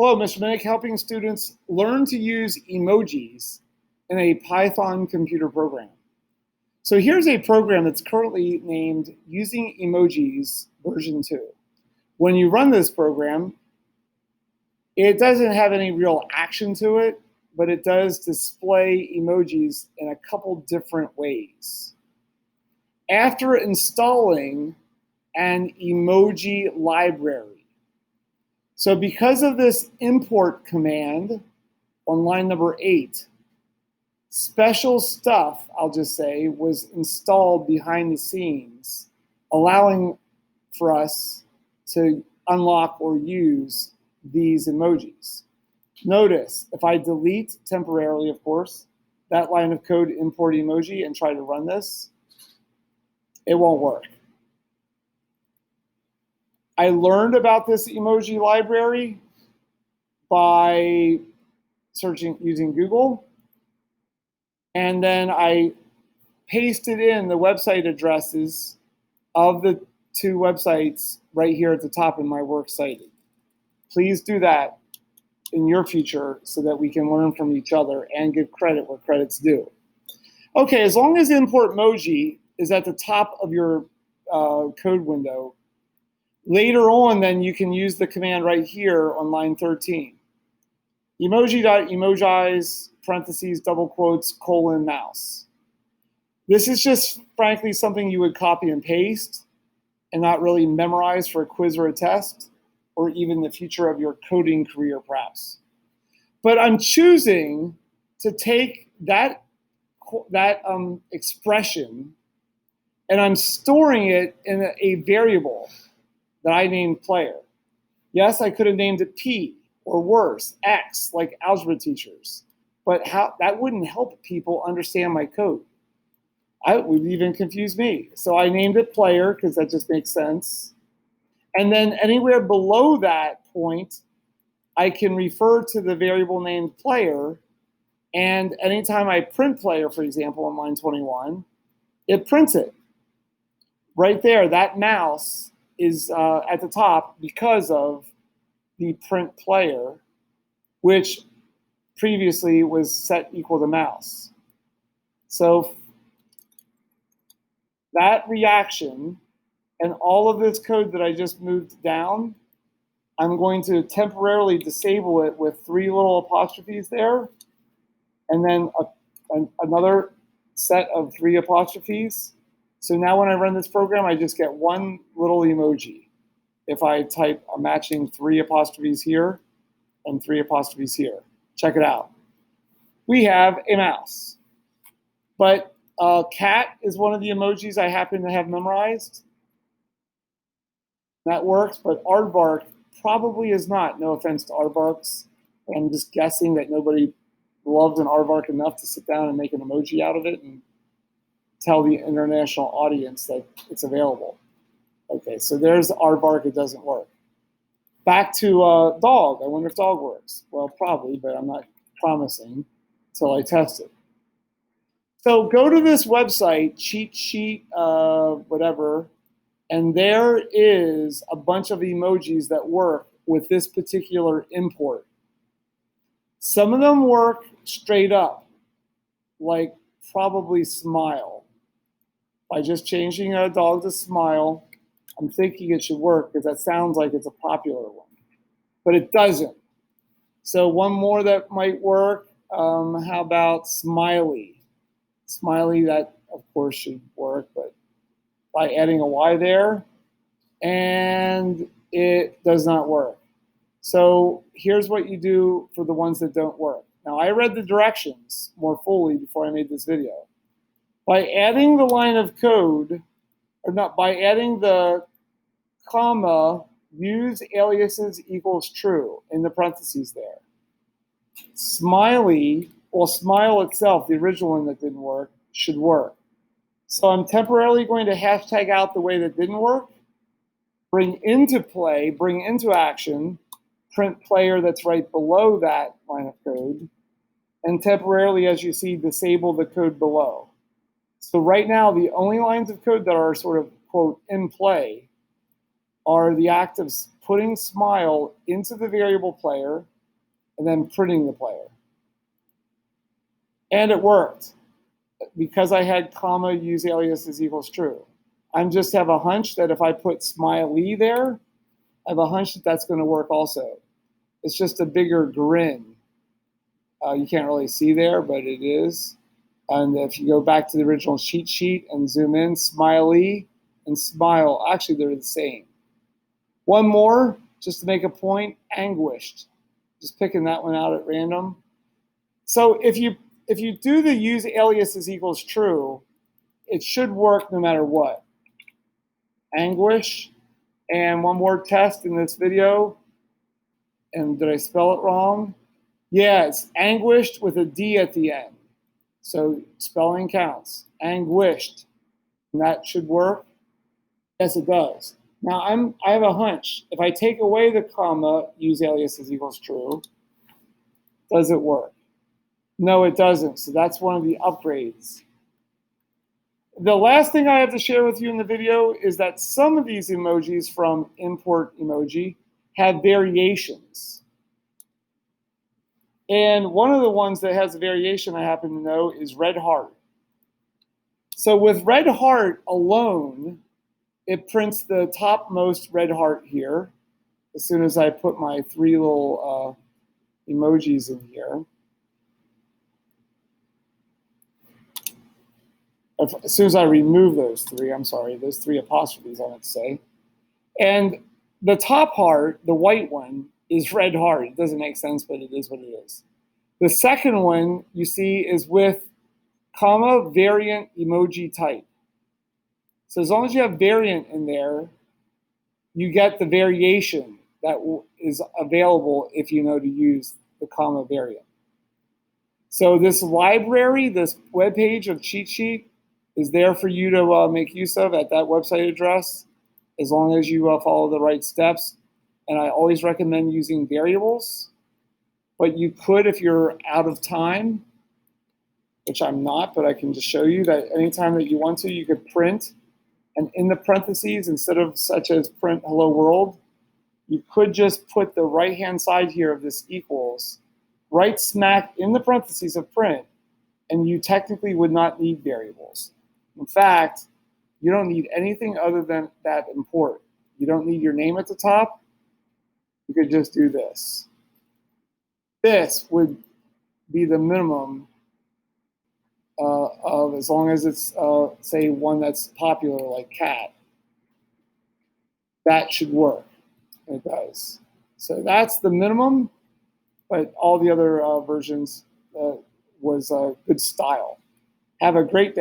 Hello, Mr. Minnick, helping students learn to use emojis in a Python computer program. So here's a program that's currently named Using Emojis version 2. When you run this program, it doesn't have any real action to it, but it does display emojis in a couple different ways. After installing an emoji library, so because of this import command on line number 8, special stuff, I'll just say, was installed behind the scenes, allowing for us to unlock or use these emojis. Notice, if I delete temporarily, of course, that line of code, import emoji, and try to run this, it won't work. I learned about this emoji library by searching using Google, and then I pasted in the website addresses of the two websites right here at the top in my works cited. Please do that in your future so that we can learn from each other and give credit where credit's due. Okay, as long as import emoji is at the top of your code window, later on then you can use the command right here on line 13. Emoji.emojize, parentheses, double quotes, colon, mouse. This is just, frankly, something you would copy and paste and not really memorize for a quiz or a test, or even the future of your coding career, perhaps. But I'm choosing to take that expression and I'm storing it in a variable that I named player. Yes, I could have named it P, or worse, X, like algebra teachers. But that wouldn't help people understand my code. It would even confuse me. So I named it player because that just makes sense. And then anywhere below that point, I can refer to the variable named player. And anytime I print player, for example, on line 21, it prints it. Right there, that mouse is at the top because of the print player, which previously was set equal to mouse. So that reaction and all of this code that I just moved down, I'm going to temporarily disable it with 3 little apostrophes there, and then another set of 3 apostrophes. So now when I run this program, I just get 1 little emoji. If I type a matching 3 apostrophes here and 3 apostrophes here. Check it out. We have a mouse. But cat is one of the emojis I happen to have memorized. That works, but aardvark probably is not. No offense to aardvarks. I'm just guessing that nobody loved an aardvark enough to sit down and make an emoji out of it and tell the international audience that it's available. Okay, so there's aardvark, it doesn't work. Back to dog. I wonder if dog works. Well, probably, but I'm not promising until I test it. So go to this website, cheat sheet, whatever, and there is a bunch of emojis that work with this particular import. Some of them work straight up, like probably smile. By just changing a dog to smile, I'm thinking it should work because that sounds like it's a popular one, but it doesn't. So one more that might work, how about smiley? Smiley, that of course should work, but by adding a Y there, and it does not work. So here's what you do for the ones that don't work. Now I read the directions more fully before I made this video. By adding the line of code, or not, by adding the comma, use aliases equals true in the parentheses there. Smiley, well, smile itself, the original one that didn't work, should work. So I'm temporarily going to hashtag out the way that didn't work, bring into play, bring into action, print player that's right below that line of code, and temporarily, as you see, disable the code below. So right now, the only lines of code that are sort of, quote, in play are the act of putting smile into the variable player and then printing the player. And it worked because I had comma use aliases equals true. I just have a hunch that if I put smiley there, I have a hunch that that's going to work also. It's just a bigger grin. You can't really see there, but it is. And if you go back to the original cheat sheet and zoom in, smiley and smile, actually they're the same. One more, just to make a point, anguished. Just picking that one out at random. So if you do the use aliases equals true, it should work no matter what. Anguish. And one more test in this video. And did I spell it wrong? Yeah, it's anguished with a D at the end. So spelling counts. Anguished. And that should work. Yes, it does. Now I have a hunch. If I take away the comma, use aliases equals true, does it work? No, it doesn't. So that's one of the upgrades. The last thing I have to share with you in the video is that some of these emojis from import emoji have variations. And one of the ones that has a variation I happen to know is red heart. So with red heart alone, it prints the topmost red heart here as soon as I put my three little emojis in here. As soon as I remove those three apostrophes, I meant to say. And the top heart, the white one, is red heart. It doesn't make sense, but it is what it is. The second one you see is with comma variant emoji type. So as long as you have variant in there, you get the variation that is available if you know to use the comma variant. So this library, this webpage of cheat sheet is there for you to make use of at that website address, as long as you follow the right steps. And I always recommend using variables, but you could, if you're out of time, which I'm not, but I can just show you that anytime that you want to, you could print, and in the parentheses, instead of such as print hello world, you could just put the right-hand side here of this equals, right smack in the parentheses of print, and you technically would not need variables. In fact, you don't need anything other than that import. You don't need your name at the top. You could just do this. This would be the minimum of, as long as it's, say, one that's popular like cat. That should work. It does. So that's the minimum, but all the other versions was good style. Have a great day.